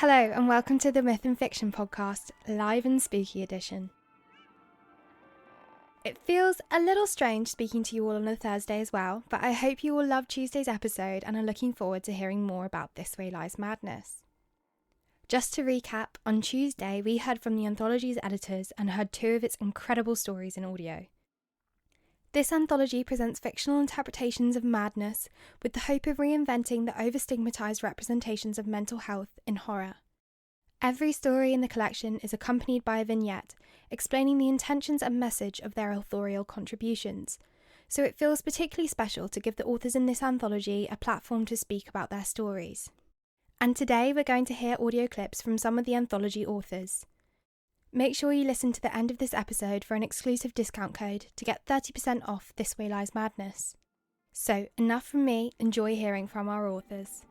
Hello and welcome to the Myth and Fiction podcast, live and spooky edition. It feels a little strange speaking to you all on a Thursday as well, but I hope you all loved Tuesday's episode and are looking forward to hearing more about This Way Lies Madness. Just to recap, on Tuesday we heard from the anthology's editors and heard 2 of its incredible stories in audio. This anthology presents fictional interpretations of madness with the hope of reinventing the over-stigmatized representations of mental health in horror. Every story in the collection is accompanied by a vignette explaining the intentions and message of their authorial contributions, so it feels particularly special to give the authors in this anthology a platform to speak about their stories. And today we're going to hear audio clips from some of the anthology authors. Make sure you listen to the end of this episode for an exclusive discount code to get 30% off This Way Lies Madness. So, enough from me, enjoy hearing from our authors.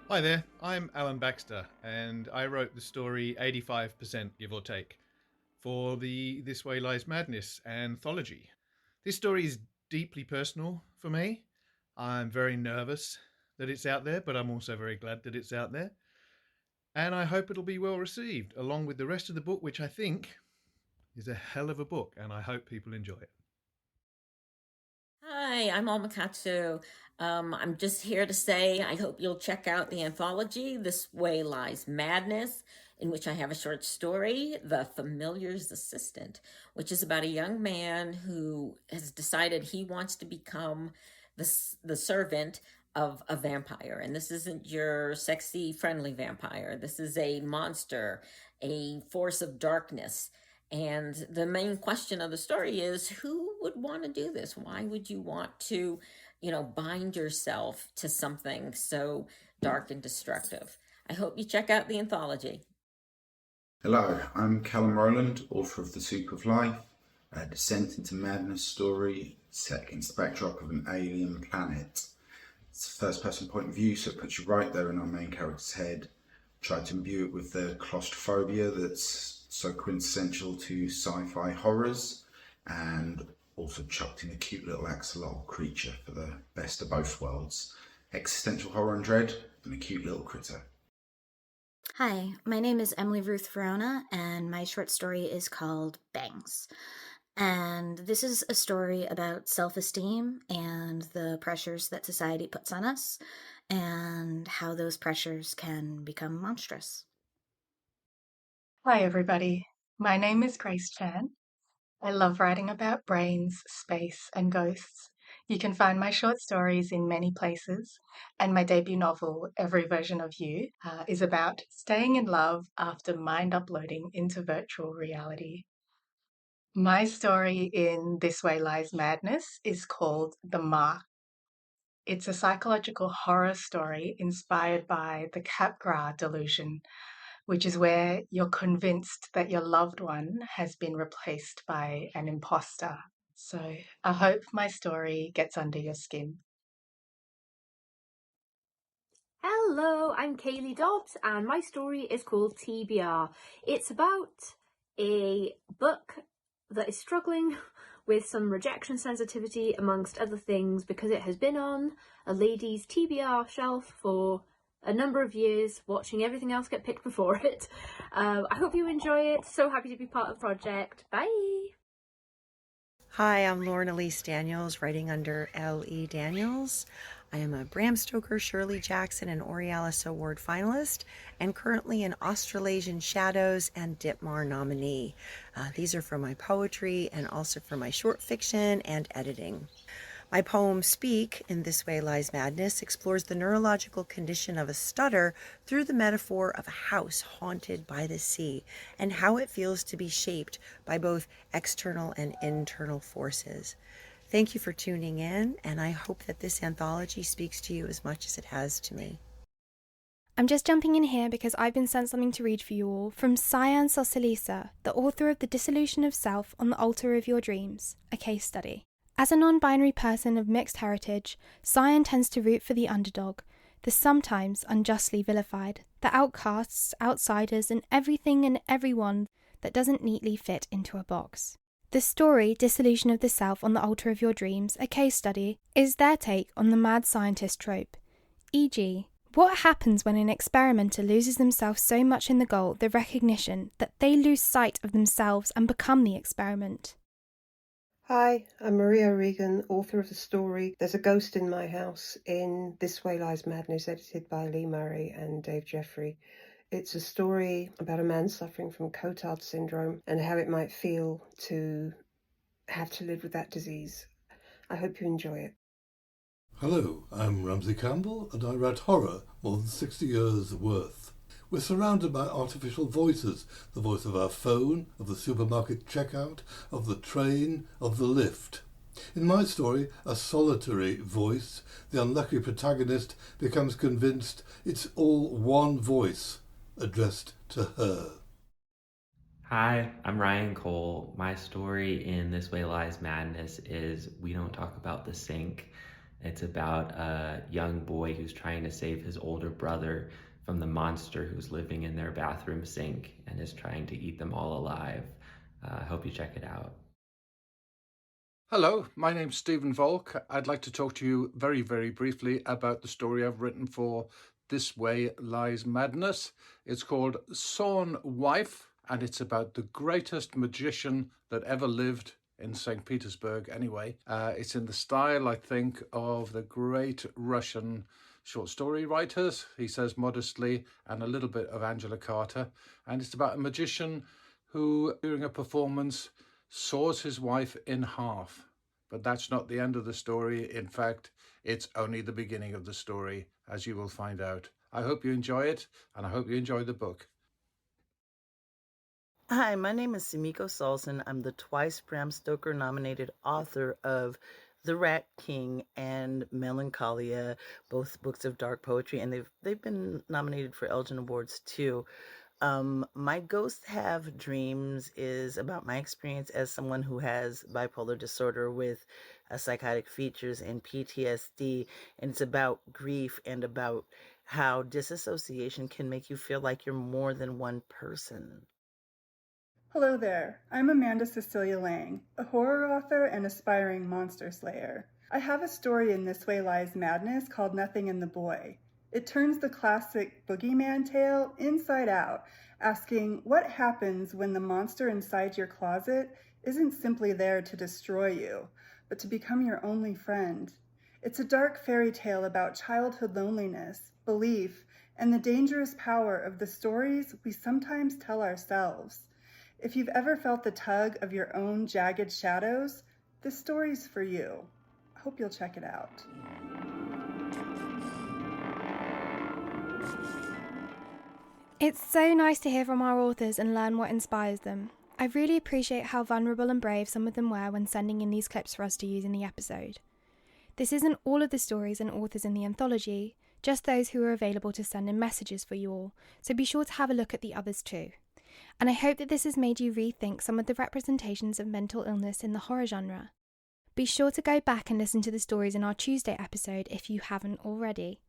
Hi there, I'm Alan Baxter, and I wrote the story 85% give or take for the This Way Lies Madness anthology. This story is deeply personal for me. I'm very nervous that it's out there, but I'm also very glad that it's out there. And I hope it'll be well received, along with the rest of the book, which I think is a hell of a book, and I hope people enjoy it. Hi, I'm Alma Katsu. I'm just here to say I hope you'll check out the anthology, This Way Lies Madness, in which I have a short story, The Familiar's Assistant, which is about a young man who has decided he wants to become the servant of a vampire. And this isn't your sexy, friendly vampire. This is a monster, a force of darkness. And the main question of the story is, who would want to do this? Why would you want to, bind yourself to something so dark and destructive? I hope you check out the anthology. Hello, I'm Callum, Rowland, author of The Soup of Life, a descent into madness story set against the backdrop of an alien planet. It's a first-person point of view, so it puts you right there in our main character's head. Try to imbue it with the claustrophobia that's so quintessential to sci-fi horrors, and also chucked in a cute little axolotl creature for the best of both worlds. Existential horror and dread, and a cute little critter. Hi, my name is Emily Ruth Verona, and my short story is called Bangs. And this is a story about self-esteem and the pressures that society puts on us, and how those pressures can become monstrous. Hi everybody, my name is Grace Chan. I love writing about brains, space and ghosts. You can find my short stories in many places, and my debut novel, Every Version of You, is about staying in love after mind uploading into virtual reality. My story in This Way Lies Madness is called The Mark. It's a psychological horror story inspired by the Capgras delusion, which is where you're convinced that your loved one has been replaced by an imposter. So I hope my story gets under your skin. Hello, I'm Kayleigh Dobbs, and my story is called TBR. It's about a book that is struggling with some rejection sensitivity amongst other things because it has been on a lady's TBR shelf for a number of years, watching everything else get picked before it. I hope you enjoy it. So happy to be part of the project. Bye! Hi, I'm Lauren Elise Daniels, writing under L.E. Daniels. I am a Bram Stoker, Shirley Jackson, and Aurealis Award finalist, and currently an Australasian Shadows and Ditmar nominee. These are for my poetry and also for my short fiction and editing. My poem Speak, in This Way Lies Madness, explores the neurological condition of a stutter through the metaphor of a house haunted by the sea, and how it feels to be shaped by both external and internal forces. Thank you for tuning in, and I hope that this anthology speaks to you as much as it has to me. I'm just jumping in here because I've been sent something to read for you all from Sayan Soselisa, the author of The Dissolution of Self on the Altar of Your Dreams, a case study. As a non-binary person of mixed heritage, Sayan tends to root for the underdog, the sometimes unjustly vilified, the outcasts, outsiders, and everything and everyone that doesn't neatly fit into a box. The story, Dissolution of the Self on the Altar of Your Dreams, a case study, is their take on the mad scientist trope. E.g., what happens when an experimenter loses themselves so much in the goal, the recognition, that they lose sight of themselves and become the experiment? Hi, I'm Maria Regan, author of the story There's a Ghost in My House in This Way Lies Madness, edited by Lee Murray and Dave Jeffery. It's a story about a man suffering from Cotard syndrome and how it might feel to have to live with that disease. I hope you enjoy it. Hello, I'm Ramsey Campbell and I write horror more than 60 years worth. We're surrounded by artificial voices, the voice of our phone, of the supermarket checkout, of the train, of the lift. In my story, a solitary voice, the unlucky protagonist becomes convinced it's all one voice addressed to her. Hi, I'm Ryan Cole. My story in This Way Lies Madness is We Don't Talk About the Sink. It's about a young boy who's trying to save his older brother from the monster who's living in their bathroom sink and is trying to eat them all alive. I hope you check it out. Hello, my name's Stephen Volk. I'd like to talk to you very, very briefly about the story I've written for This Way Lies Madness. It's called Sawn Wife, and it's about the greatest magician that ever lived in St. Petersburg anyway. It's in the style, I think, of the great Russian short story writers, he says modestly, and a little bit of Angela Carter. And it's about a magician who, during a performance, saws his wife in half. But that's not the end of the story. In fact, it's only the beginning of the story, as you will find out. I hope you enjoy it, and I hope you enjoy the book. Hi, my name is Sumiko Saulson. I'm the twice Bram Stoker nominated author of The Rat King and Melancholia, both books of dark poetry, and they've been nominated for Elgin Awards too. My Ghosts Have Dreams is about my experience as someone who has bipolar disorder with psychotic features and PTSD, and it's about grief and about how disassociation can make you feel like you're more than one person. Hello there, I'm Amanda Cecelia Lang, a horror author and aspiring monster slayer. I have a story in This Way Lies Madness called Nothing in the Boy. It turns the classic boogeyman tale inside out, asking what happens when the monster inside your closet isn't simply there to destroy you, but to become your only friend. It's a dark fairy tale about childhood loneliness, belief, and the dangerous power of the stories we sometimes tell ourselves. If you've ever felt the tug of your own jagged shadows, this story's for you. I hope you'll check it out. It's so nice to hear from our authors and learn what inspires them. I really appreciate how vulnerable and brave some of them were when sending in these clips for us to use in the episode. This isn't all of the stories and authors in the anthology, just those who are available to send in messages for you all, so be sure to have a look at the others too. And I hope that this has made you rethink some of the representations of mental illness in the horror genre. Be sure to go back and listen to the stories in our Tuesday episode if you haven't already.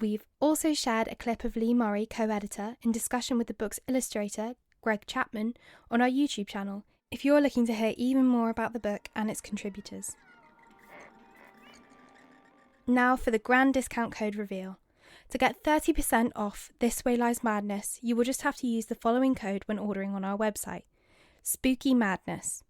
We've also shared a clip of Lee Murray, co-editor, in discussion with the book's illustrator, Greg Chapman, on our YouTube channel, if you're looking to hear even more about the book and its contributors. Now for the grand discount code reveal. To get 30% off This Way Lies Madness, you will just have to use the following code when ordering on our website. Spooky Madness.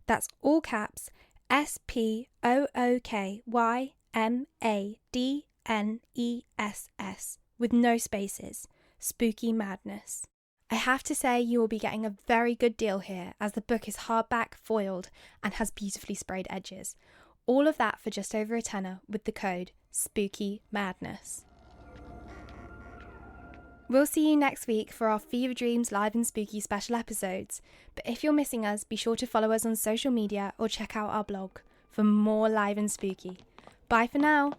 That's all caps, SPOOKYMADNESS, with no spaces. Spooky Madness. I have to say you will be getting a very good deal here, as the book is hardback, foiled, and has beautifully sprayed edges. All of that for just over a tenner with the code Spooky Madness. We'll see you next week for our Fever Dreams Live and Spooky special episodes, but if you're missing us, be sure to follow us on social media or check out our blog for more live and spooky. Bye for now!